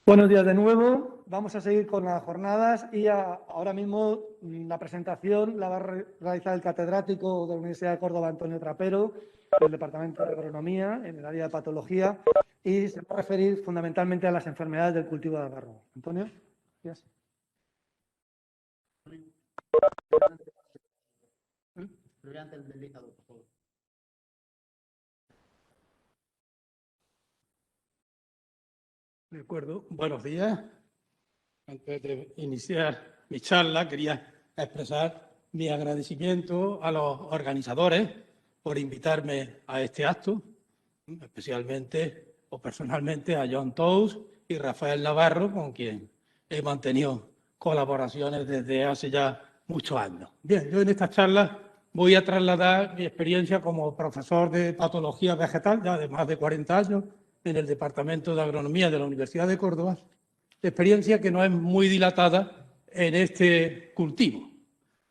Buenos días de nuevo. Vamos a seguir con las jornadas y ahora mismo la presentación la va a realizar el catedrático de la Universidad de Córdoba, Antonio Trapero, del Departamento de Agronomía, en el área de Patología, y se va a referir fundamentalmente a las enfermedades del cultivo de algarrobo. Antonio, gracias. De acuerdo, buenos días. Antes de iniciar mi charla, quería expresar mi agradecimiento a los organizadores por invitarme a este acto, especialmente o personalmente a John Tous y Rafael Navarro, con quien he mantenido colaboraciones desde hace ya muchos años. Bien, yo en esta charla voy a trasladar mi experiencia como profesor de patología vegetal, ya de más de 40 años, en el Departamento de Agronomía de la Universidad de Córdoba, experiencia que no es muy dilatada en este cultivo.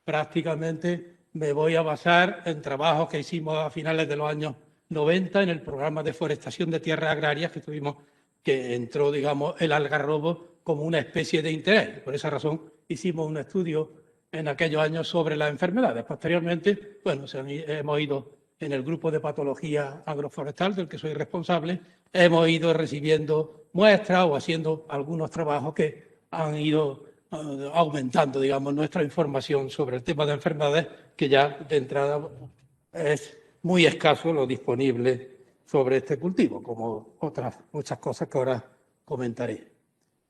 Prácticamente me voy a basar en trabajos que hicimos a finales de los años 90 en el programa de forestación de tierras agrarias que entró, digamos, el algarrobo como una especie de interés. Por esa razón hicimos un estudio en aquellos años sobre las enfermedades. Posteriormente, bueno, hemos ido en el grupo de patología agroforestal del que soy responsable, hemos ido recibiendo muestras o haciendo algunos trabajos que han ido aumentando, digamos, nuestra información sobre el tema de enfermedades, que ya de entrada es muy escaso lo disponible sobre este cultivo, como otras muchas cosas que ahora comentaré.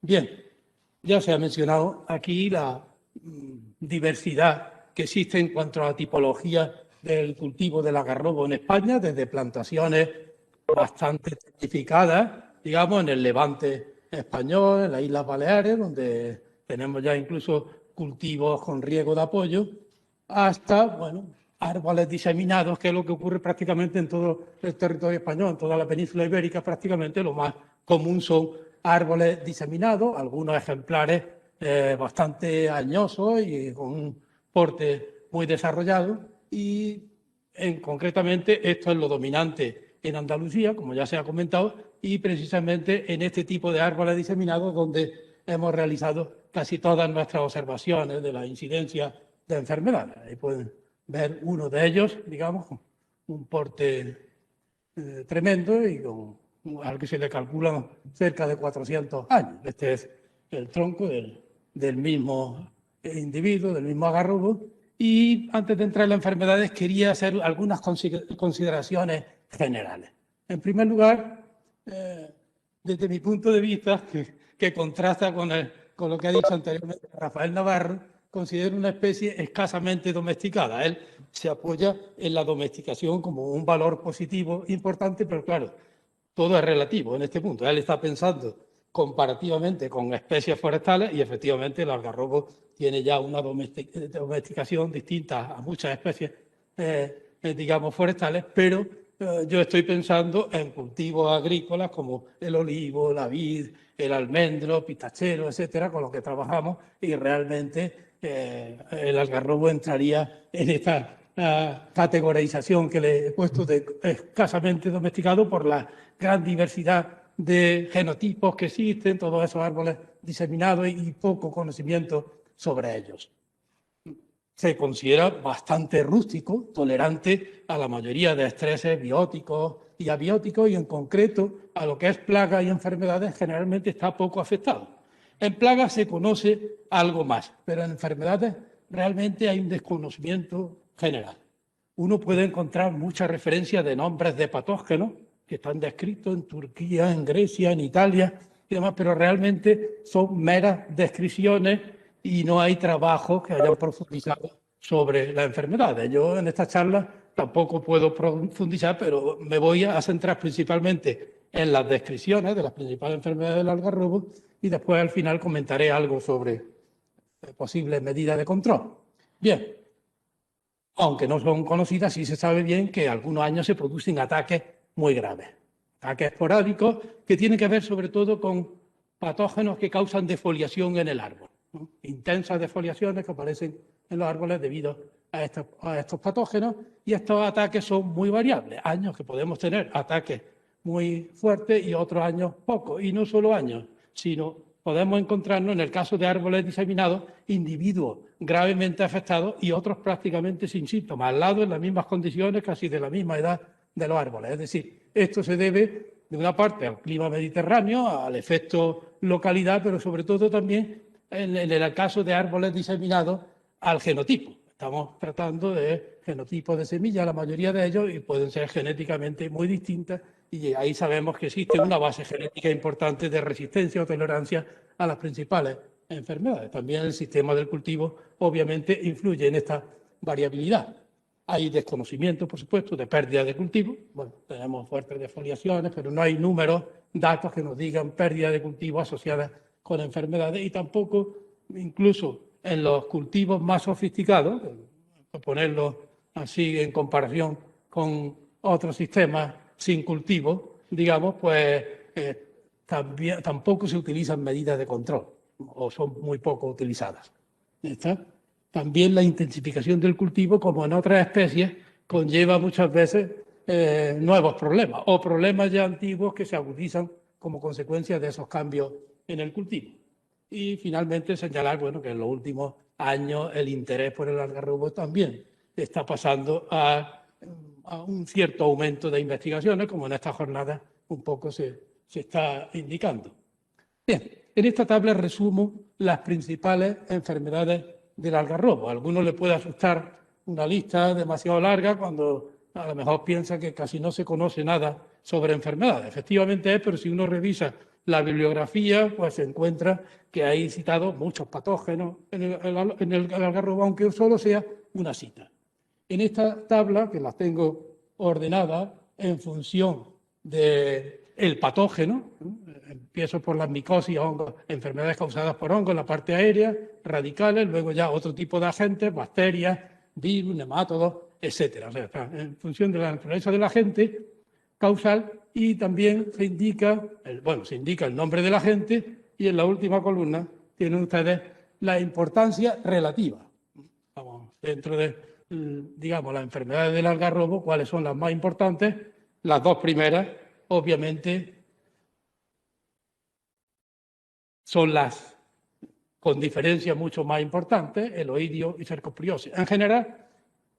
Bien, ya se ha mencionado aquí la diversidad que existe en cuanto a la tipología del cultivo del algarrobo en España, desde plantaciones bastante tecnificadas, digamos, en el Levante español, en las Islas Baleares, donde tenemos ya incluso cultivos con riego de apoyo, hasta, bueno, árboles diseminados, que es lo que ocurre prácticamente en todo el territorio español, en toda la península ibérica. Prácticamente lo más común son árboles diseminados, algunos ejemplares bastante añosos y con un porte muy desarrollado, y concretamente esto es lo dominante en Andalucía, como ya se ha comentado, y precisamente en este tipo de árboles diseminados donde hemos realizado casi todas nuestras observaciones de la incidencia de enfermedades. Ahí pueden ver uno de ellos, digamos, con un porte tremendo y con al que se le calculan cerca de 400 años. Este es el tronco del mismo individuo, del mismo algarrobo. Y antes de entrar en las enfermedades quería hacer algunas consideraciones generales. En primer lugar, desde mi punto de vista, que contrasta con lo que ha dicho anteriormente Rafael Navarro, considero una especie escasamente domesticada. Él se apoya en la domesticación como un valor positivo importante, pero claro, todo es relativo en este punto. Él está pensando comparativamente con especies forestales y efectivamente el algarrobo tiene ya una domesticación distinta a muchas especies, digamos, forestales, pero yo estoy pensando en cultivos agrícolas como el olivo, la vid, el almendro, pistachero, etcétera, con los que trabajamos, y realmente el algarrobo entraría en esta categorización que le he puesto de escasamente domesticado por la gran diversidad de genotipos que existen, todos esos árboles diseminados y poco conocimiento sobre ellos. Se considera bastante rústico, tolerante a la mayoría de estreses bióticos y abióticos, y en concreto a lo que es plagas y enfermedades generalmente está poco afectado. En plagas se conoce algo más, pero en enfermedades realmente hay un desconocimiento general. Uno puede encontrar muchas referencias de nombres de patógenos que están descritos en Turquía, en Grecia, en Italia y demás, pero realmente son meras descripciones y no hay trabajos que hayan profundizado sobre las enfermedades. Yo en esta charla tampoco puedo profundizar, pero me voy a centrar principalmente en las descripciones de las principales enfermedades del algarrobo y después al final comentaré algo sobre posibles medidas de control. Bien, aunque no son conocidas, sí se sabe bien que algunos años se producen ataques muy graves. Ataques esporádicos que tienen que ver sobre todo con patógenos que causan defoliación en el árbol, ¿no? Intensas defoliaciones que aparecen en los árboles debido a estos patógenos, y estos ataques son muy variables. Años que podemos tener ataques muy fuertes y otros años pocos, y no solo años, sino podemos encontrarnos, en el caso de árboles diseminados, individuos gravemente afectados y otros prácticamente sin síntomas, al lado en las mismas condiciones, casi de la misma edad de los árboles. Es decir, esto se debe, de una parte, al clima mediterráneo, al efecto localidad, pero sobre todo también, en el caso de árboles diseminados, al genotipo. Estamos tratando de genotipos de semillas, la mayoría de ellos, y pueden ser genéticamente muy distintas, y ahí sabemos que existe una base genética importante de resistencia o tolerancia a las principales enfermedades. También el sistema del cultivo, obviamente, influye en esta variabilidad. Hay desconocimiento, por supuesto, de pérdida de cultivo. Bueno, tenemos fuertes defoliaciones, pero no hay números, datos que nos digan pérdida de cultivo asociada con enfermedades, y tampoco, incluso en los cultivos más sofisticados, por ponerlos así en comparación con otros sistemas sin cultivo, digamos, pues tampoco se utilizan medidas de control o son muy poco utilizadas. ¿Está? También la intensificación del cultivo, como en otras especies, conlleva muchas veces nuevos problemas o problemas ya antiguos que se agudizan como consecuencia de esos cambios en el cultivo. Y finalmente señalar, bueno, que en los últimos años el interés por el algarrobo también está pasando a un cierto aumento de investigaciones, como en esta jornada un poco se está indicando. Bien, en esta tabla resumo las principales enfermedades del algarrobo. A algunos les puede asustar una lista demasiado larga cuando a lo mejor piensa que casi no se conoce nada sobre enfermedades. Efectivamente es, pero si uno revisa la bibliografía, pues se encuentra que hay citado muchos patógenos en el algarrobo, aunque solo sea una cita. En esta tabla, que las tengo ordenadas en función del patógeno, empiezo por las micosis, hongos, enfermedades causadas por hongos en la parte aérea, radicales, luego ya otro tipo de agentes, bacterias, virus, nemátodos, etcétera. O sea, en función de la naturaleza del agente causal, y también se indica el nombre del agente, y en la última columna tienen ustedes la importancia relativa. Vamos, dentro de, digamos, las enfermedades del algarrobo, cuáles son las más importantes. Las dos primeras, obviamente, son las con diferencias mucho más importantes, el oidio y cercosporosis. En general,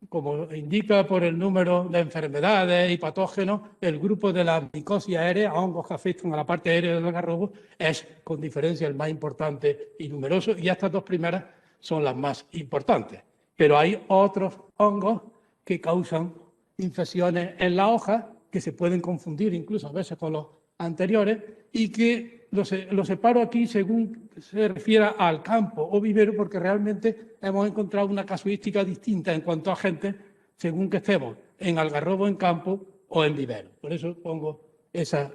como indica por el número de enfermedades y patógenos, el grupo de la micosis aérea, hongos que afectan a la parte aérea del algarrobo, es con diferencia el más importante y numeroso, y estas dos primeras son las más importantes. Pero hay otros hongos que causan infecciones en la hoja, que se pueden confundir incluso a veces con los anteriores, y que lo separo aquí según se refiera al campo o vivero, porque realmente hemos encontrado una casuística distinta en cuanto a agentes según que estemos en algarrobo en campo o en vivero. Por eso pongo esa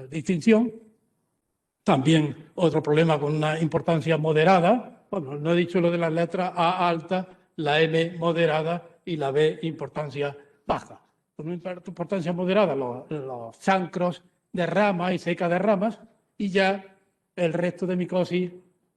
distinción. También otro problema con una importancia moderada. Bueno, no he dicho lo de las letras A alta, la M moderada y la B importancia baja. Con una importancia moderada los chancros de ramas y seca de ramas, y ya el resto de micosis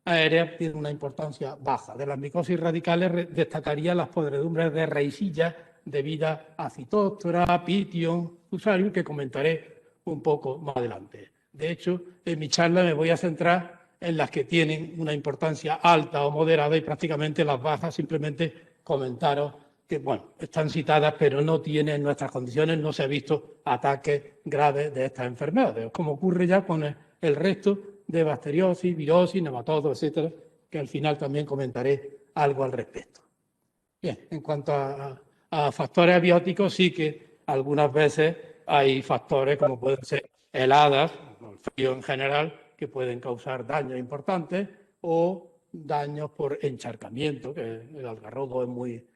aérea tiene una importancia baja. De las micosis radicales destacaría las podredumbres de raicilla debidas a Phytophthora, Pythium, Fusarium, que comentaré un poco más adelante. De hecho, en mi charla me voy a centrar en las que tienen una importancia alta o moderada, y prácticamente las bajas simplemente comentaros que, bueno, están citadas, pero no tienen, en nuestras condiciones no se ha visto ataques graves de estas enfermedades, como ocurre ya con el resto de bacteriosis, virosis, nematodos, etcétera, que al final también comentaré algo al respecto. Bien, en cuanto a factores abióticos, sí que algunas veces hay factores como pueden ser heladas, el frío en general, que pueden causar daños importantes, o daños por encharcamiento, que el algarrobo es muy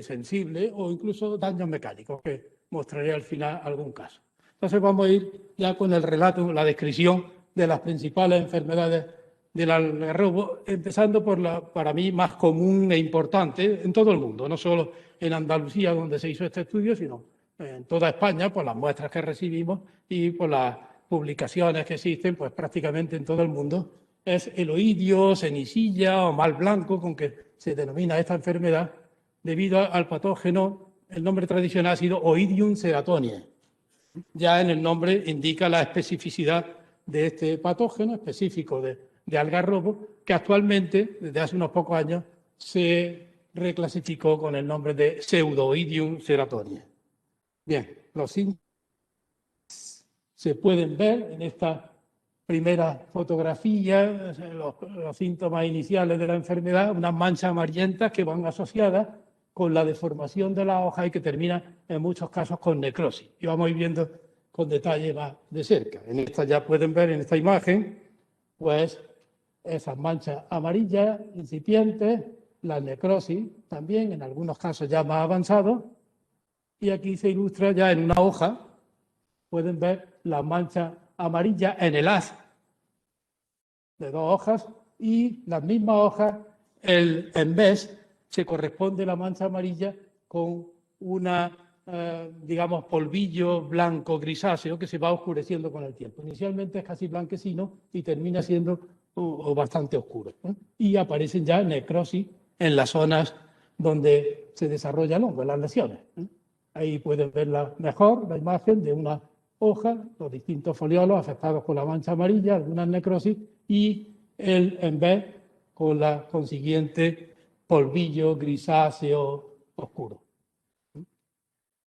sensible, o incluso daños mecánicos, que mostraré al final algún caso. Entonces vamos a ir ya con el relato, la descripción de las principales enfermedades del algarrobo, empezando por la, para mí, más común e importante en todo el mundo, no solo en Andalucía, donde se hizo este estudio, sino en toda España, por las muestras que recibimos y por las publicaciones que existen, pues prácticamente en todo el mundo, es el oidio, cenicilla o mal blanco, con que se denomina esta enfermedad, debido al patógeno. El nombre tradicional ha sido Oidium ceratoniae. Ya en el nombre indica la especificidad de este patógeno específico de algarrobo, que actualmente, desde hace unos pocos años, se reclasificó con el nombre de Pseudoidium ceratorius. Bien, los síntomas se pueden ver en esta primera fotografía, los síntomas iniciales de la enfermedad, unas manchas amarillentas que van asociadas con la deformación de la hoja y que terminan en muchos casos con necrosis. Y vamos a ir viendo con detalle más de cerca. En esta ya pueden ver, en esta imagen, pues esas manchas amarillas incipientes, la necrosis también, en algunos casos ya más avanzados, y aquí se ilustra ya en una hoja, pueden ver la mancha amarilla en el haz de 2 hojas y las mismas hojas, en vez se corresponde la mancha amarilla con una, digamos, polvillo blanco grisáceo que se va oscureciendo con el tiempo. Inicialmente es casi blanquecino y termina siendo bastante oscuro, ¿eh? Y aparecen ya necrosis en las zonas donde se desarrolla el hongo, en las lesiones, ¿eh? Ahí pueden ver mejor la imagen de una hoja, los distintos foliolos afectados con la mancha amarilla, algunas necrosis, y el en vez con la consiguiente polvillo grisáceo oscuro.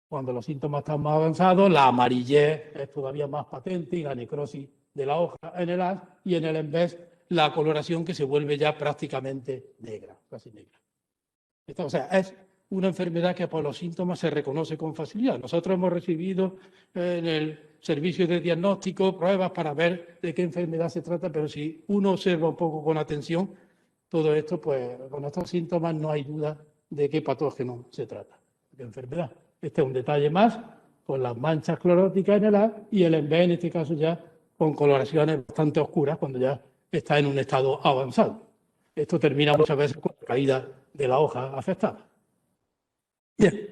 Cuando los síntomas están más avanzados, la amarillez es todavía más patente y la necrosis de la hoja en el haz, y en el en vez la coloración que se vuelve ya prácticamente negra, casi negra. O sea, es una enfermedad que por los síntomas se reconoce con facilidad. Nosotros hemos recibido en el servicio de diagnóstico pruebas para ver de qué enfermedad se trata, pero si uno observa un poco con atención todo esto, pues con estos síntomas no hay duda de qué patógeno se trata, de qué enfermedad. Este es un detalle más, con las manchas cloróticas en el haz y el envés, en este caso ya con coloraciones bastante oscuras cuando ya está en un estado avanzado. Esto termina muchas veces con la caída de la hoja afectada. Bien,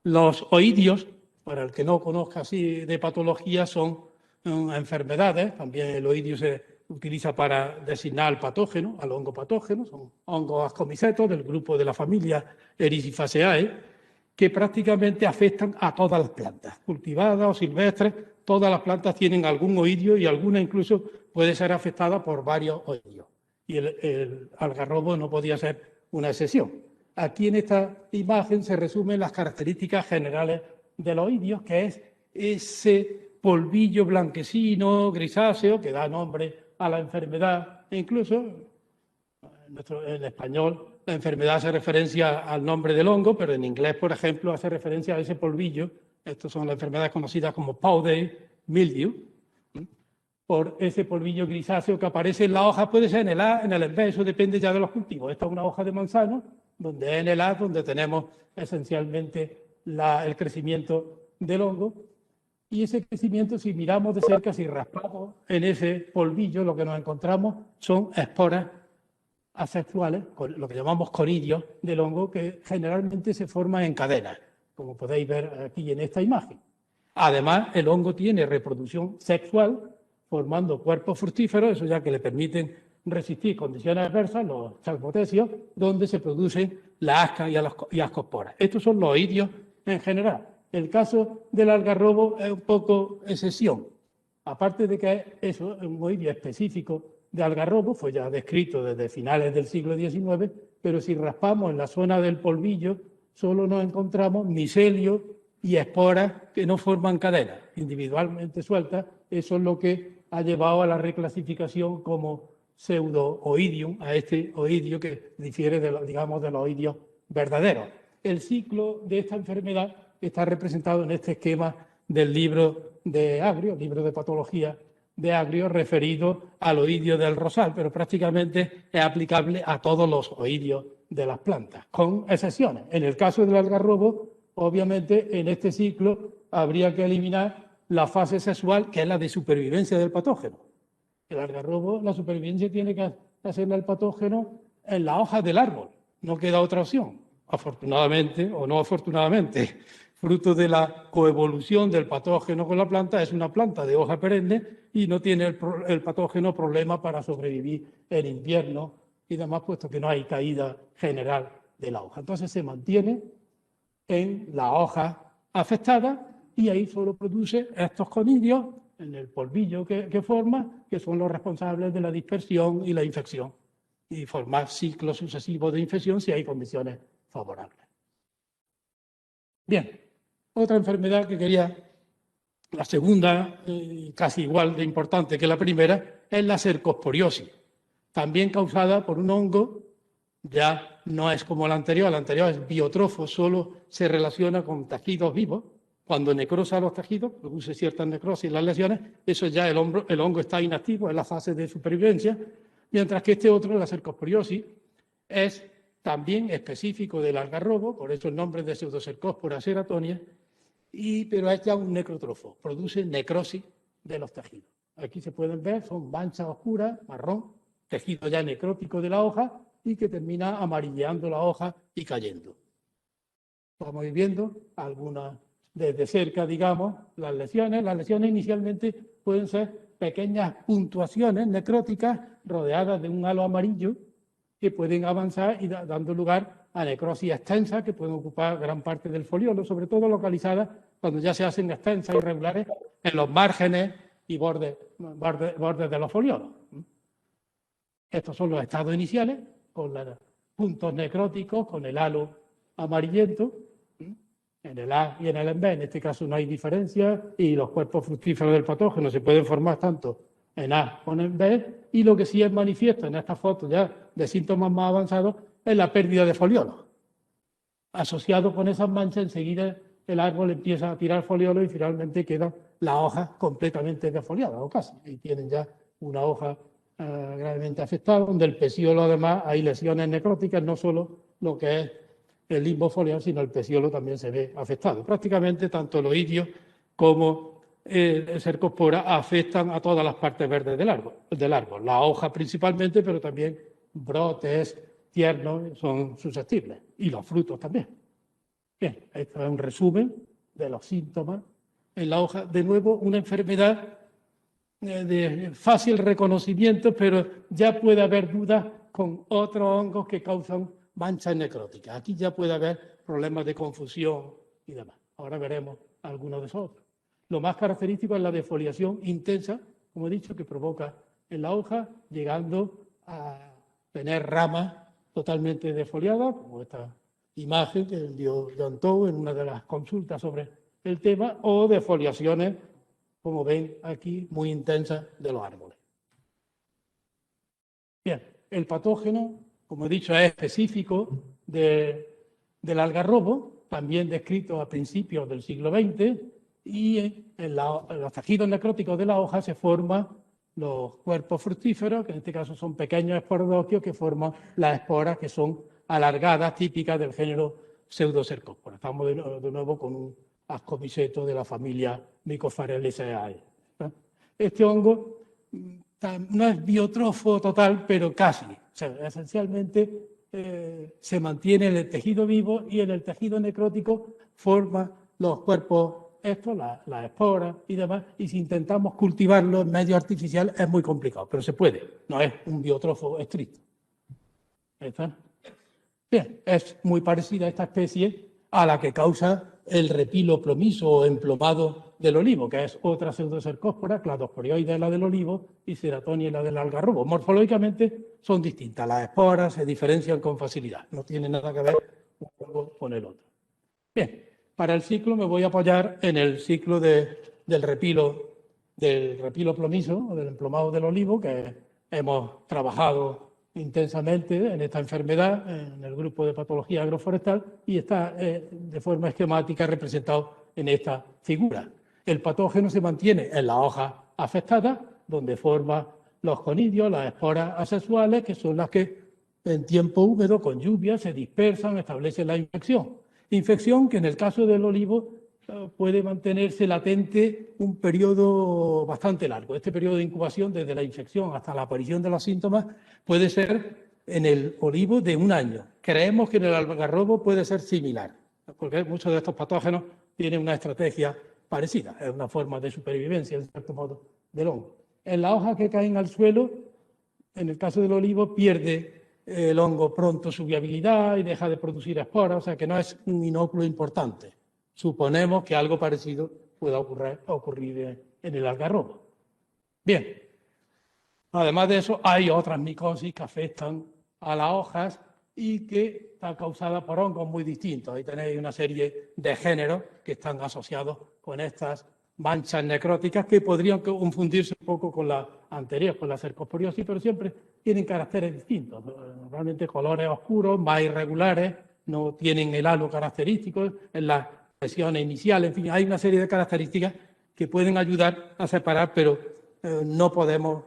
los oidios, para el que no conozca así de patología, son enfermedades. También el oidio se utiliza para designar al patógeno, al hongo patógeno. Son hongos ascomicetos del grupo de la familia Ericifaceae, que prácticamente afectan a todas las plantas, cultivadas o silvestres. Todas las plantas tienen algún oidio y alguna incluso puede ser afectada por varios oidios. Y el algarrobo no podía ser una excepción. Aquí en esta imagen se resumen las características generales de los oidios, que es ese polvillo blanquecino, grisáceo, que da nombre a la enfermedad. E incluso, en español, la enfermedad hace referencia al nombre del hongo, pero en inglés, por ejemplo, hace referencia a ese polvillo. Estas son las enfermedades conocidas como powdery mildew, por ese polvillo grisáceo que aparece en la hoja, puede ser en el haz, en el envés, eso depende ya de los cultivos. Esta es una hoja de manzano, donde es en el haz donde tenemos esencialmente el crecimiento del hongo. Y ese crecimiento, si miramos de cerca, si raspamos en ese polvillo, lo que nos encontramos son esporas asexuales, lo que llamamos conidios del hongo, que generalmente se forman en cadenas, como podéis ver aquí en esta imagen. Además, el hongo tiene reproducción sexual, formando cuerpos fructíferos, eso ya que le permiten resistir condiciones adversas, los chalcoptesios, donde se producen las ascas y ascosporas. Estos son los oidios en general. El caso del algarrobo es un poco excepción. Aparte de que eso es un oidio específico de algarrobo, fue ya descrito desde finales del siglo XIX, pero si raspamos en la zona del polvillo, solo nos encontramos micelio y esporas que no forman cadenas, individualmente sueltas. Eso es lo que ha llevado a la reclasificación como pseudooidium, a este oidio que difiere de los oidios verdaderos. El ciclo de esta enfermedad está representado en este esquema del libro de Agrio, libro de patología de Agrio, referido al oidio del rosal, pero prácticamente es aplicable a todos los oidios de las plantas, con excepciones. En el caso del algarrobo, obviamente, en este ciclo habría que eliminar la fase sexual, que es la de supervivencia del patógeno. El algarrobo, la supervivencia tiene que hacerla el patógeno en la hoja del árbol. No queda otra opción, afortunadamente o no afortunadamente. Fruto de la coevolución del patógeno con la planta, es una planta de hoja perenne y no tiene el patógeno problema para sobrevivir en invierno y demás, puesto que no hay caída general de la hoja. Entonces se mantiene en la hoja afectada y ahí solo produce estos conidios en el polvillo que forma, que son los responsables de la dispersión y la infección, y formar ciclos sucesivos de infección si hay condiciones favorables. Bien, otra enfermedad que quería, la segunda, casi igual de importante que la primera, es la cercosporiosis, también causada por un hongo. Ya no es como el anterior es biotrofo, solo se relaciona con tejidos vivos. Cuando necrosa los tejidos, produce ciertas necrosis en las lesiones, eso ya el hongo está inactivo, en la fase de supervivencia, mientras que este otro, la cercosporiosis, es también específico del algarrobo, por eso el nombre de Pseudocercospora ceratonia, pero es ya un necrótrofo, produce necrosis de los tejidos. Aquí se pueden ver, son manchas oscuras, marrón, tejido ya necrótico de la hoja, y que termina amarilleando la hoja y cayendo. Vamos viendo algunas desde cerca, digamos, las lesiones. Las lesiones inicialmente pueden ser pequeñas puntuaciones necróticas rodeadas de un halo amarillo que pueden avanzar y dando lugar a necrosis extensas que pueden ocupar gran parte del foliolo, sobre todo localizadas cuando ya se hacen extensas y regulares en los márgenes y bordes de los foliolos. Estos son los estados iniciales, con los puntos necróticos, con el halo amarillento, en el A y en el B. En este caso no hay diferencia y los cuerpos fructíferos del patógeno se pueden formar tanto en A como en B, y lo que sí es manifiesto en esta foto ya de síntomas más avanzados es la pérdida de foliolos. Asociado con esas manchas, enseguida el árbol empieza a tirar foliolos y finalmente queda la hoja completamente defoliada, o casi, y tienen ya una hoja gravemente afectada, donde el pecíolo además hay lesiones necróticas, no solo lo que es el limbo foliar, sino el pecíolo también se ve afectado. Prácticamente tanto el oidio como el cercospora afectan a todas las partes verdes del árbol. La hoja principalmente, pero también brotes tiernos son susceptibles, y los frutos también. Bien, esto es un resumen de los síntomas en la hoja. De nuevo, una enfermedad de fácil reconocimiento, pero ya puede haber dudas con otros hongos que causan manchas necróticas. Aquí ya puede haber problemas de confusión y demás. Ahora veremos algunos de esos otros. Lo más característico es la defoliación intensa, como he dicho, que provoca en la hoja, llegando a tener ramas totalmente defoliadas, como esta imagen que envió John Tow en una de las consultas sobre el tema, o defoliaciones, como ven aquí, muy intensas de los árboles. Bien, el patógeno, como he dicho, es específico del algarrobo, también descrito a principios del siglo XX, y en los tejidos necróticos de la hoja se forman los cuerpos fructíferos, que en este caso son pequeños esporodocios que forman las esporas que son alargadas, típicas del género Pseudocercospora. Estamos de nuevo con un ascomiceto de la familia Mycopharyllidae. Este hongo no es biotrofo total, pero casi. O sea, esencialmente se mantiene en el tejido vivo y en el tejido necrótico forma los cuerpos estos, las esporas y demás, y si intentamos cultivarlo en medio artificial es muy complicado, pero se puede, no es un biotrofo estricto. ¿Está? Bien, es muy parecida esta especie a la que causa el repilo plomizo o emplomado del olivo, que es otra pseudocercospora, Cladosporioides la del olivo y Ceratonia la del algarrobo. Morfológicamente son distintas, las esporas se diferencian con facilidad, no tiene nada que ver uno con el otro. Bien, para el ciclo me voy a apoyar en el ciclo del repilo plomizo o del emplomado del olivo, que hemos trabajado intensamente en esta enfermedad en el grupo de patología agroforestal y está de forma esquemática representado en esta figura. El patógeno se mantiene en la hoja afectada, donde forma los conidios, las esporas asexuales, que son las que en tiempo húmedo, con lluvia, se dispersan, establecen la infección. Infección que en el caso del olivo puede mantenerse latente un periodo bastante largo. Este periodo de incubación, desde la infección hasta la aparición de los síntomas, puede ser en el olivo de 1 año. Creemos que en el algarrobo puede ser similar, porque muchos de estos patógenos tienen una estrategia parecida, es una forma de supervivencia, en cierto modo, del hongo. En las hojas que caen al suelo, en el caso del olivo, pierde el hongo pronto su viabilidad y deja de producir esporas, o sea que no es un inóculo importante. Suponemos que algo parecido pueda ocurrir en el algarrobo. Bien, además de eso, hay otras micosis que afectan a las hojas y que están causadas por hongos muy distintos. Ahí tenéis una serie de géneros que están asociados con estas manchas necróticas que podrían confundirse un poco con la anterior, con la cercosporiosis, pero siempre tienen caracteres distintos. Normalmente colores oscuros, más irregulares, no tienen el halo característico en las lesiones iniciales. En fin, hay una serie de características que pueden ayudar a separar, pero no podemos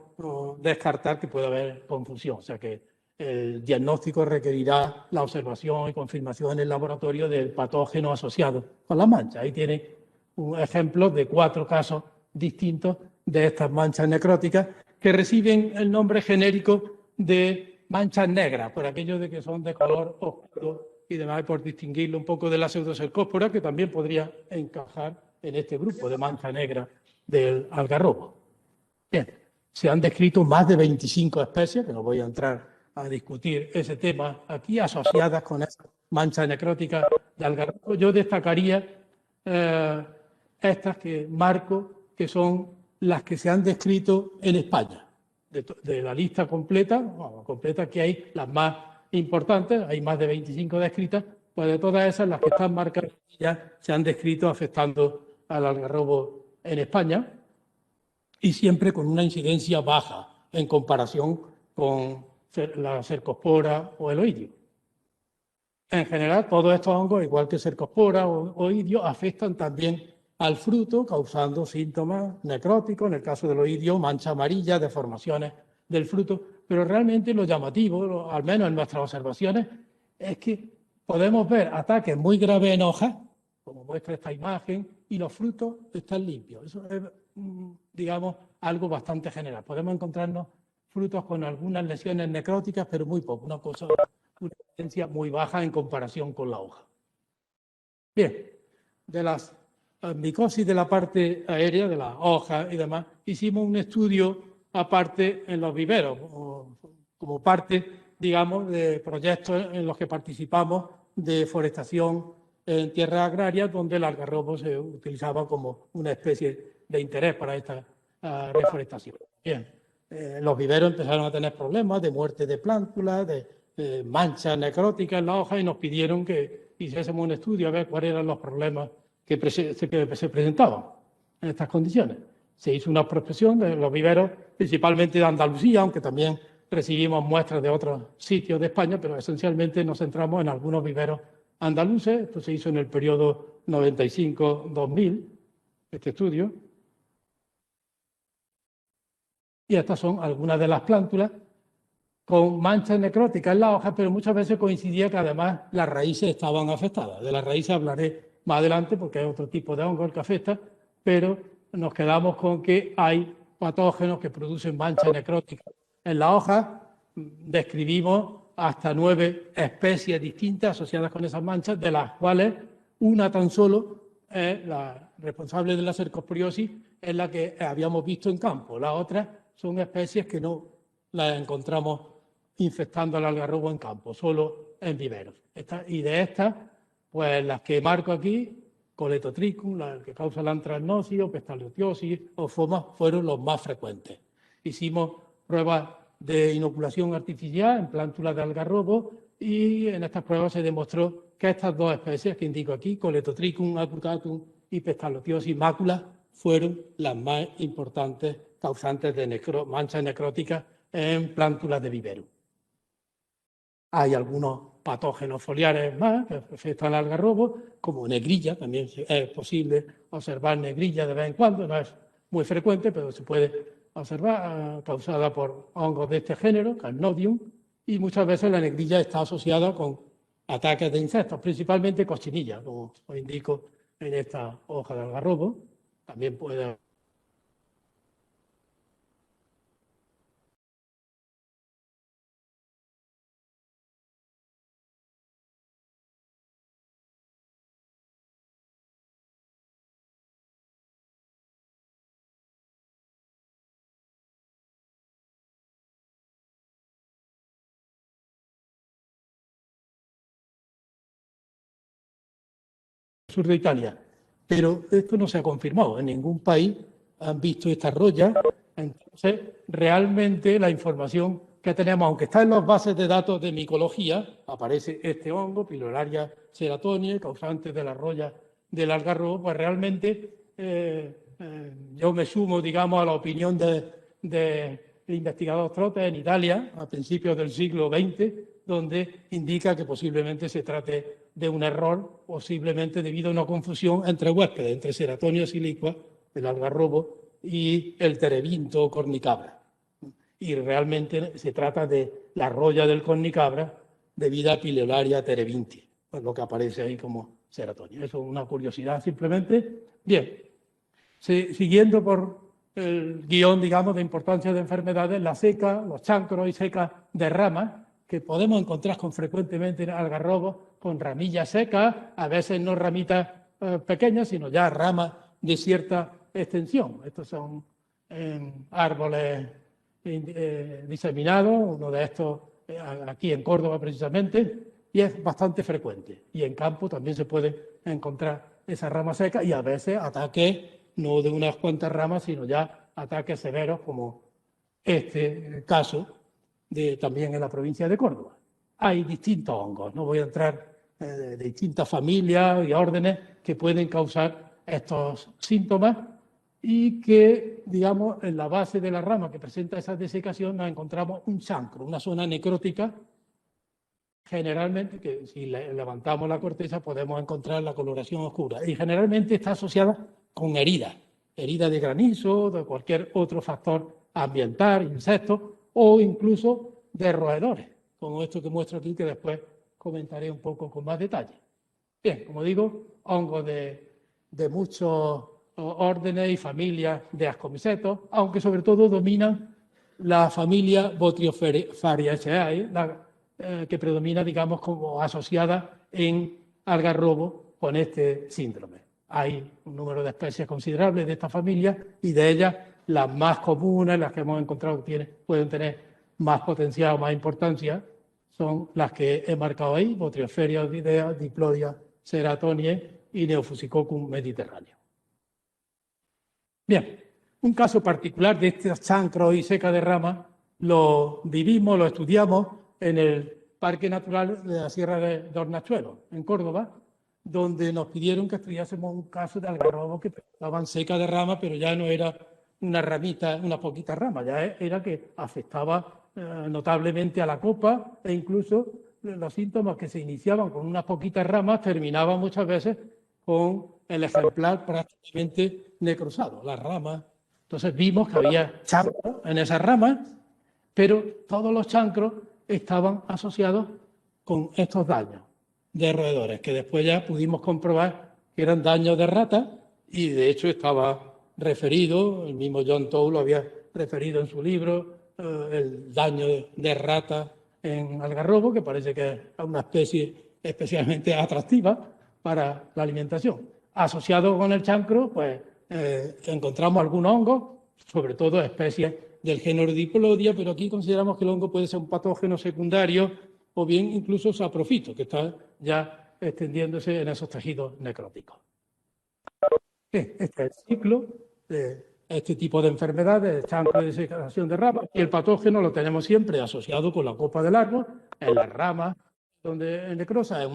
descartar que pueda haber confusión. O sea que el diagnóstico requerirá la observación y confirmación en el laboratorio del patógeno asociado con la mancha. Ahí tiene un ejemplo de 4 casos distintos de estas manchas necróticas que reciben el nombre genérico de manchas negras, por aquello de que son de color oscuro y demás, por distinguirlo un poco de la pseudocercóspora, que también podría encajar en este grupo de mancha negra del algarrobo. Bien, se han descrito más de 25 especies, que no voy a entrar a discutir ese tema aquí, asociadas con esa mancha necrótica de algarrobo. Yo destacaría estas que marco, que son las que se han descrito en España. De la lista completa, bueno, completa que hay, las más importantes, hay más de 25 descritas, pues de todas esas, las que están marcadas ya se han descrito afectando al algarrobo en España, y siempre con una incidencia baja en comparación con la cercospora o el oidio. En general, todos estos hongos, igual que cercospora o oidio, afectan también al fruto, causando síntomas necróticos, en el caso del oidio, mancha amarilla, deformaciones del fruto, pero realmente lo llamativo, al menos en nuestras observaciones, es que podemos ver ataques muy graves en hojas, como muestra esta imagen, y los frutos están limpios. Eso es, digamos, algo bastante general. Podemos encontrarnos frutos con algunas lesiones necróticas, pero muy poco, una incidencia muy baja en comparación con la hoja. Bien, de las micosis de la parte aérea, de las hojas y demás, hicimos un estudio aparte en los viveros, como parte, digamos, de proyectos en los que participamos de forestación en tierras agrarias, donde el algarrobo se utilizaba como una especie de interés para esta reforestación. Bien, los viveros empezaron a tener problemas de muerte de plántulas, de manchas necróticas en la hoja, y nos pidieron que hiciésemos un estudio a ver cuáles eran los problemas que se presentaban en estas condiciones. Se hizo una prospección de los viveros, principalmente de Andalucía, aunque también recibimos muestras de otros sitios de España, pero esencialmente nos centramos en algunos viveros andaluces. Esto se hizo en el periodo 95-2000, este estudio. Y estas son algunas de las plántulas con manchas necróticas en la hoja, pero muchas veces coincidía que además las raíces estaban afectadas. De las raíces hablaré más adelante porque hay otro tipo de hongo el que afecta, pero nos quedamos con que hay patógenos que producen manchas necróticas en la hoja. Describimos hasta 9 especies distintas asociadas con esas manchas, de las cuales una tan solo es la responsable de la cercosporiosis, es la que habíamos visto en campo. Las otras son especies que no las encontramos infectando al algarrobo en campo, solo en viveros. Y de estas, pues las que marco aquí, Coletotrichum, la que causa la anthracnosis, o Pestalotiosis o FOMA, fueron los más frecuentes. Hicimos pruebas de inoculación artificial en plántulas de algarrobo y en estas pruebas se demostró que estas 2 especies que indico aquí, Coletotrichum acutatum y Pestalotiosis macula, fueron las más importantes causantes de manchas necróticas en plántulas de vivero. Hay algunos patógenos foliares más que afectan al algarrobo, como negrilla, también es posible observar negrilla de vez en cuando, no es muy frecuente, pero se puede observar, causada por hongos de este género, Carnodium, y muchas veces la negrilla está asociada con ataques de insectos, principalmente cochinillas, como os indico en esta hoja de algarrobo. También puede sur de Italia, pero esto no se ha confirmado en ningún país han visto esta roya. Entonces, realmente la información que tenemos, aunque está en las bases de datos de micología, aparece este hongo, Piloraria ceratonia, causante de la roya del algarrobo, pues realmente yo me sumo, digamos, a la opinión del investigador Trotta en Italia, a principios del siglo XX, donde indica que posiblemente se trate de un error, posiblemente debido a una confusión entre huéspedes, entre Ceratonia silicua, el algarrobo, y el terebinto cornicabra. Y realmente se trata de la roya del cornicabra debido a Piloraria terebinti, pues lo que aparece ahí como Ceratonia. Eso es una curiosidad simplemente. Bien, siguiendo por el guión, digamos, de importancia de enfermedades, la seca, los chancros y secas de ramas, que podemos encontrar frecuentemente en algarrobos con ramillas secas, a veces no ramitas pequeñas, sino ya ramas de cierta extensión. Estos son árboles diseminados, uno de estos aquí en Córdoba precisamente, y es bastante frecuente. Y en campo también se puede encontrar esa rama seca y a veces ataques no de unas cuantas ramas, sino ya ataques severos como este caso también en la provincia de Córdoba. Hay distintos hongos, no voy a entrar de distintas familias y órdenes que pueden causar estos síntomas y que, digamos, en la base de la rama que presenta esa desecación nos encontramos un chancro, una zona necrótica, generalmente, que si levantamos la corteza podemos encontrar la coloración oscura y generalmente está asociada con heridas de granizo, de cualquier otro factor ambiental, insectos o incluso de roedores, como esto que muestro aquí, que después comentaré un poco con más detalle. Bien, como digo, hongos de muchos órdenes y familias de ascomicetos, aunque sobre todo dominan la familia Botryophyriaceae, que predomina, digamos, como asociada en algarrobo con este síndrome. Hay un número de especies considerables de esta familia y de ellas las más comunes, las que hemos encontrado que pueden tener más potencial o más importancia, son las que he marcado ahí: Botryophyria orchidea, Diplodia ceratoniae y Neofusicoccus mediterráneo. Bien, un caso particular de estos chancros y seca de ramas lo vivimos, lo estudiamos en el Parque Natural de la Sierra de Hornachuelos, en Córdoba, donde nos pidieron que estudiásemos un caso de algarrobo que estaban seca de ramas, pero ya no era una ramita, una poquita rama, ya era que afectaba notablemente a la copa e incluso los síntomas que se iniciaban con unas poquitas ramas terminaban muchas veces con el ejemplar prácticamente necrosado, las ramas. Entonces vimos que había chancros en esas ramas, pero todos los chancros estaban asociados con estos daños de roedores, que después ya pudimos comprobar que eran daños de rata y de hecho estaba referido, el mismo John Tow lo había referido en su libro, el daño de rata en algarrobo, que parece que es una especie especialmente atractiva para la alimentación. Asociado con el chancro, pues encontramos algunos hongos, sobre todo especies del género Diplodia, pero aquí consideramos que el hongo puede ser un patógeno secundario o bien incluso saprofito, que está ya extendiéndose en esos tejidos necróticos. Este es el ciclo de este tipo de enfermedades, chancro y desecación de ramas, y el patógeno lo tenemos siempre asociado con la copa del árbol, en las ramas, donde necrosa es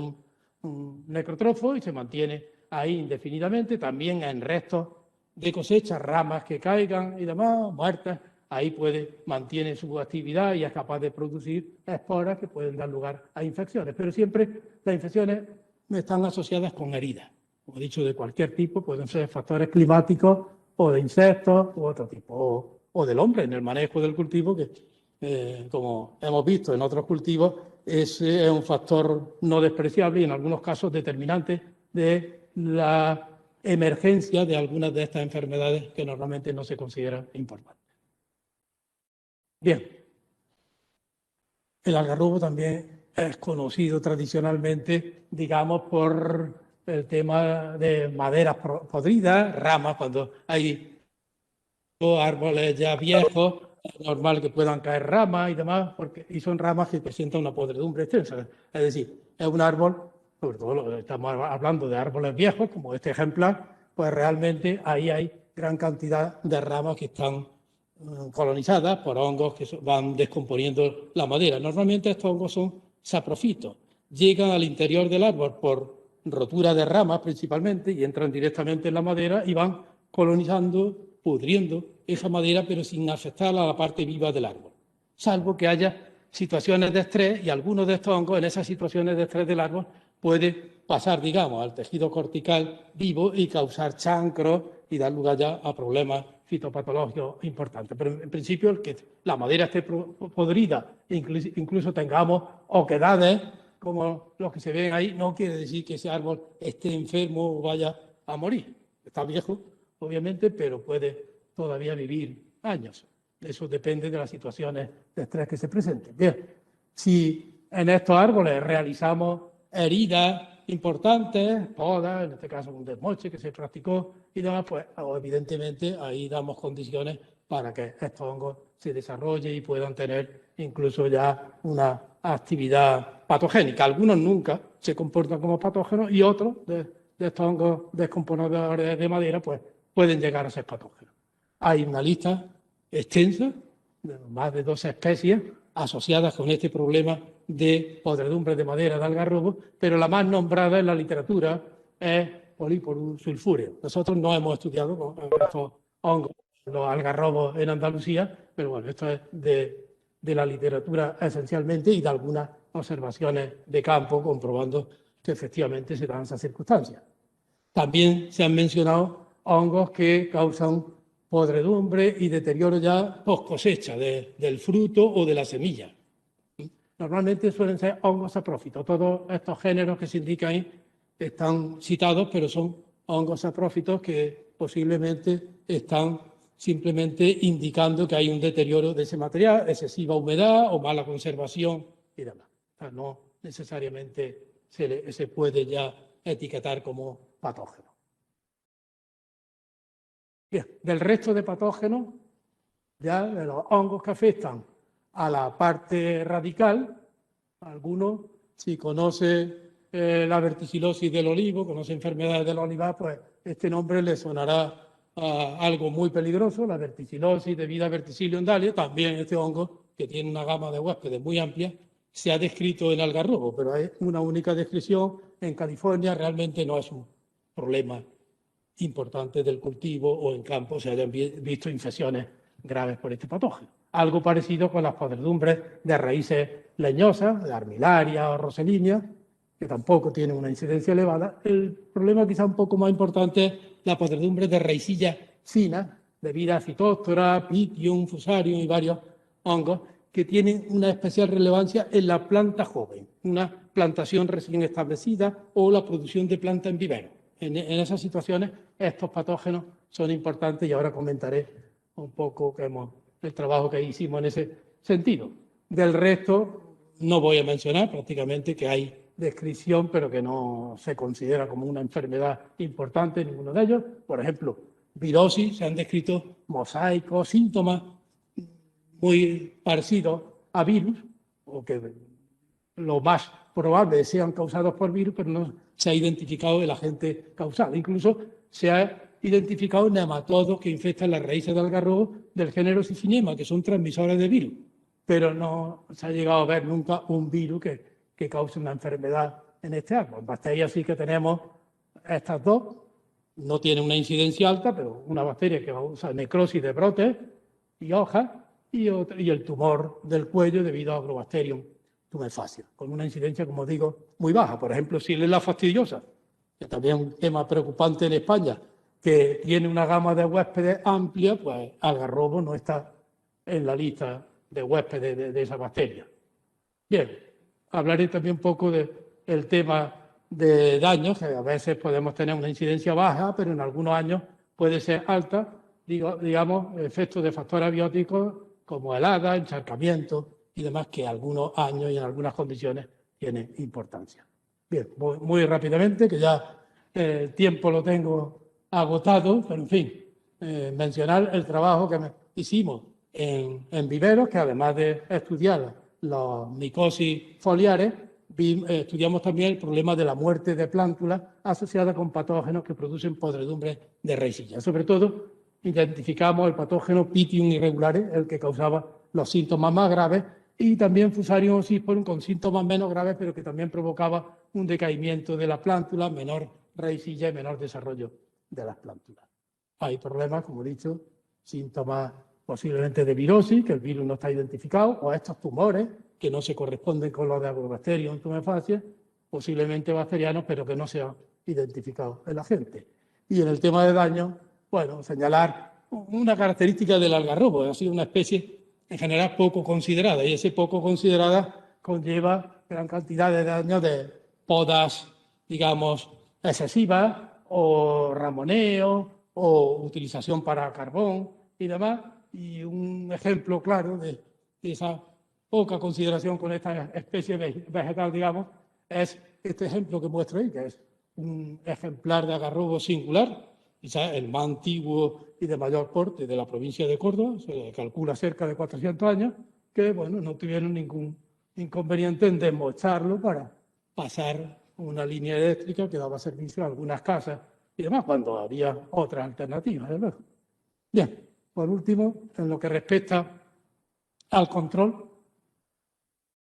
un necrotrofo y se mantiene ahí indefinidamente, también en restos de cosecha, ramas que caigan y demás, muertas, ahí mantiene su actividad y es capaz de producir esporas que pueden dar lugar a infecciones. Pero siempre las infecciones están asociadas con heridas. Como he dicho, de cualquier tipo, pueden ser factores climáticos o de insectos u otro tipo, o del hombre en el manejo del cultivo, que como hemos visto en otros cultivos, es un factor no despreciable y en algunos casos determinante de la emergencia de algunas de estas enfermedades que normalmente no se consideran importantes. Bien, el algarrobo también es conocido tradicionalmente, digamos, por el tema de maderas podridas, ramas, cuando hay árboles ya viejos, es normal que puedan caer ramas y demás, y son ramas que presentan una podredumbre extensa. Es decir, es un árbol, sobre todo estamos hablando de árboles viejos, como este ejemplar, pues realmente ahí hay gran cantidad de ramas que están colonizadas por hongos que van descomponiendo la madera. Normalmente estos hongos son saprofitos, llegan al interior del árbol por rotura de ramas principalmente y entran directamente en la madera y van colonizando, pudriendo esa madera, pero sin afectar a la parte viva del árbol, salvo que haya situaciones de estrés, y algunos de estos hongos en esas situaciones de estrés del árbol puede pasar, digamos, al tejido cortical vivo y causar chancros y dar lugar ya a problemas fitopatológicos importantes. Pero en principio, el que la madera esté podrida, incluso tengamos oquedades como los que se ven ahí, no quiere decir que ese árbol esté enfermo o vaya a morir. Está viejo, obviamente, pero puede todavía vivir años. Eso depende de las situaciones de estrés que se presenten. Bien, si en estos árboles realizamos heridas importantes, podas, en este caso un desmoche que se practicó y demás, pues evidentemente ahí damos condiciones para que estos hongos se desarrollen y puedan tener incluso ya una actividad patogénica. Algunos nunca se comportan como patógenos y otros de estos hongos descomponedores de madera pues pueden llegar a ser patógenos. Hay una lista extensa de más de 12 especies asociadas con este problema de podredumbre de madera de algarrobo, pero la más nombrada en la literatura es Polyporus sulfúreo. Nosotros no hemos estudiado estos hongos, los algarrobos en Andalucía, pero bueno, esto es de la literatura esencialmente y de algunas observaciones de campo comprobando que efectivamente se dan esas circunstancias. También se han mencionado hongos que causan podredumbre y deterioro ya post cosecha del fruto o de la semilla. Normalmente suelen ser hongos saprófitos. Todos estos géneros que se indican ahí están citados, pero son hongos saprófitos que posiblemente están simplemente indicando que hay un deterioro de ese material, excesiva humedad o mala conservación y demás. O sea, no necesariamente se puede ya etiquetar como patógeno. Bien, del resto de patógenos, ya de los hongos que afectan a la parte radical, algunos, si conoce la verticilosis del olivo, conoce enfermedades del olivar, pues este nombre le sonará a algo muy peligroso, la verticilosis debido a Verticillium dahlia. También este hongo, que tiene una gama de huéspedes muy amplia, se ha descrito en algarrobo, pero es una única descripción. En California realmente no es un problema importante del cultivo o en campo se hayan visto infecciones graves por este patógeno. Algo parecido con las podredumbres de raíces leñosas, de armillaria o roselínea, que tampoco tienen una incidencia elevada. El problema quizá un poco más importante es la podredumbre de raicillas finas, debido a Phytophthora, Pythium, Fusarium y varios hongos, que tienen una especial relevancia en la planta joven, una plantación recién establecida o la producción de planta en vivero. En esas situaciones estos patógenos son importantes y ahora comentaré un poco el trabajo que hicimos en ese sentido. Del resto no voy a mencionar, prácticamente que hay descripción, pero que no se considera como una enfermedad importante en ninguno de ellos. Por ejemplo, virosis, se han descrito mosaicos, síntomas muy parecidos a virus, o que lo más probable sean causados por virus, pero no se ha identificado el agente causal. Incluso se ha identificado nematodos que infectan las raíces de algarrobo del género Siciniema, que son transmisores de virus, pero no se ha llegado a ver nunca un virus que cause una enfermedad en este árbol. En bacterias sí que tenemos estas dos, no tienen una incidencia alta, pero una bacteria que causa necrosis de brotes y hojas y el tumor del cuello debido a Agrobacterium tumefacium, con una incidencia, como digo, muy baja. Por ejemplo, Xylella fastidiosa, que también es un tema preocupante en España, que tiene una gama de huéspedes amplia, pues algarrobo no está en la lista de huéspedes de esa bacteria. Bien, hablaré también un poco del tema de daños, que a veces podemos tener una incidencia baja, pero en algunos años puede ser alta, digamos, efectos de factores abióticos como helada, encharcamiento y demás, que algunos años y en algunas condiciones tienen importancia. Bien, muy rápidamente, que ya el tiempo lo tengo agotado, pero en fin, mencionar el trabajo que hicimos en viveros, que además de estudiar los micosis foliares, estudiamos también el problema de la muerte de plántulas asociada con patógenos que producen podredumbre de raicillas. Sobre todo, identificamos el patógeno Pythium irregularis, el que causaba los síntomas más graves, y también Fusarium oxysporum con síntomas menos graves, pero que también provocaba un decaimiento de las plántulas, menor raicilla y menor desarrollo de las plántulas. Hay problemas, como he dicho, síntomas posiblemente de virosis, que el virus no está identificado, o estos tumores que no se corresponden con los de Agrobacterium tumefaciens, posiblemente bacterianos, pero que no se han identificado en la gente. Y en el tema de daño, bueno, señalar una característica del algarrobo, ha sido una especie en general poco considerada, y ese poco considerada conlleva gran cantidad de daños de podas, digamos, excesivas, o ramoneo, o utilización para carbón y demás. Y un ejemplo claro de esa poca consideración con esta especie vegetal, digamos, es este ejemplo que muestro ahí, que es un ejemplar de algarrobo singular, quizás el más antiguo y de mayor porte de la provincia de Córdoba, se le calcula cerca de 400 años, que bueno, no tuvieron ningún inconveniente en desmocharlo para pasar una línea eléctrica que daba servicio a algunas casas y demás, cuando había otras alternativas, desde luego. Bien, por último, en lo que respecta al control,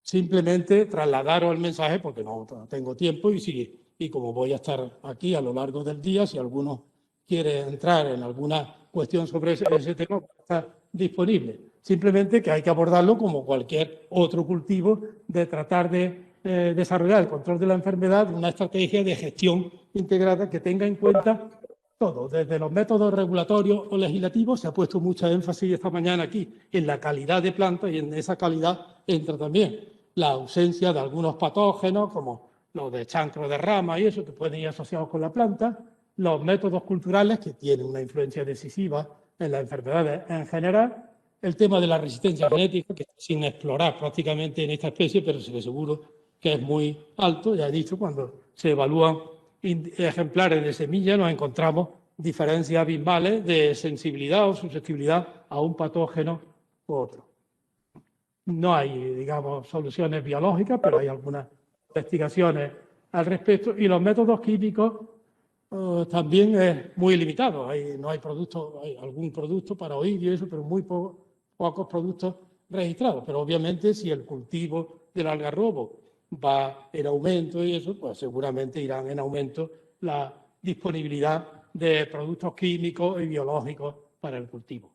simplemente trasladaros el mensaje, porque no tengo tiempo y como voy a estar aquí a lo largo del día, si alguno quiere entrar en alguna cuestión sobre ese tema, está disponible. Simplemente que hay que abordarlo como cualquier otro cultivo, de tratar de desarrollar el control de la enfermedad, una estrategia de gestión integrada que tenga en cuenta todo, desde los métodos regulatorios o legislativos. Se ha puesto mucha énfasis esta mañana aquí en la calidad de planta, y en esa calidad entra también la ausencia de algunos patógenos, como los de chancro de rama y eso, que pueden ir asociados con la planta, los métodos culturales, que tienen una influencia decisiva en las enfermedades en general, el tema de la resistencia genética, que está sin explorar prácticamente en esta especie, pero se le seguro que es muy alto. Ya he dicho, cuando se evalúan ejemplares de semilla nos encontramos diferencias abismales de sensibilidad o susceptibilidad a un patógeno u otro. No hay, digamos, soluciones biológicas, pero hay algunas investigaciones al respecto, y los métodos químicos también es muy limitado. No hay productos, hay algún producto para oír y eso, pero muy pocos productos registrados. Pero obviamente, si el cultivo del algarrobo va en aumento y eso, pues seguramente irán en aumento la disponibilidad de productos químicos y biológicos para el cultivo.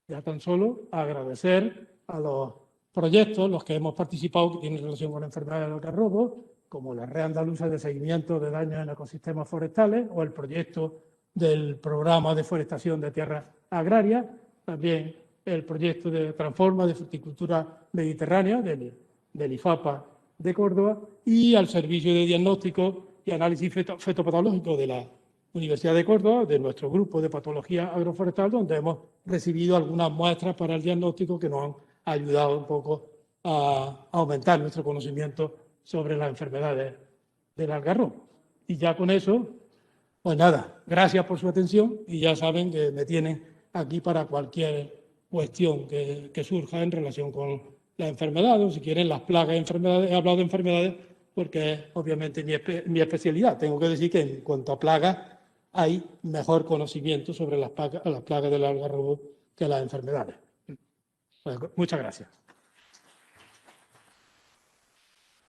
Ya tan solo agradecer a los proyectos, los que hemos participado, que tienen relación con la enfermedad del algarrobo, como la Red Andaluza de Seguimiento de Daños en Ecosistemas Forestales, o el proyecto del Programa de Forestación de Tierras Agrarias, también el proyecto de Transforma de Fruticultura Mediterránea del IFAPA de Córdoba, y al Servicio de Diagnóstico y Análisis Fetopatológico de la Universidad de Córdoba, de nuestro grupo de patología agroforestal, donde hemos recibido algunas muestras para el diagnóstico que nos han ayudado un poco a aumentar nuestro conocimiento sobre las enfermedades del algarrobo. Y ya con eso, pues nada, gracias por su atención, y ya saben que me tienen aquí para cualquier cuestión que surja en relación con la enfermedad, o si quieren las plagas y enfermedades. He hablado de enfermedades porque es obviamente mi especialidad. Tengo que decir que en cuanto a plagas hay mejor conocimiento sobre las plagas del algarrobo que las enfermedades. Pues, muchas gracias.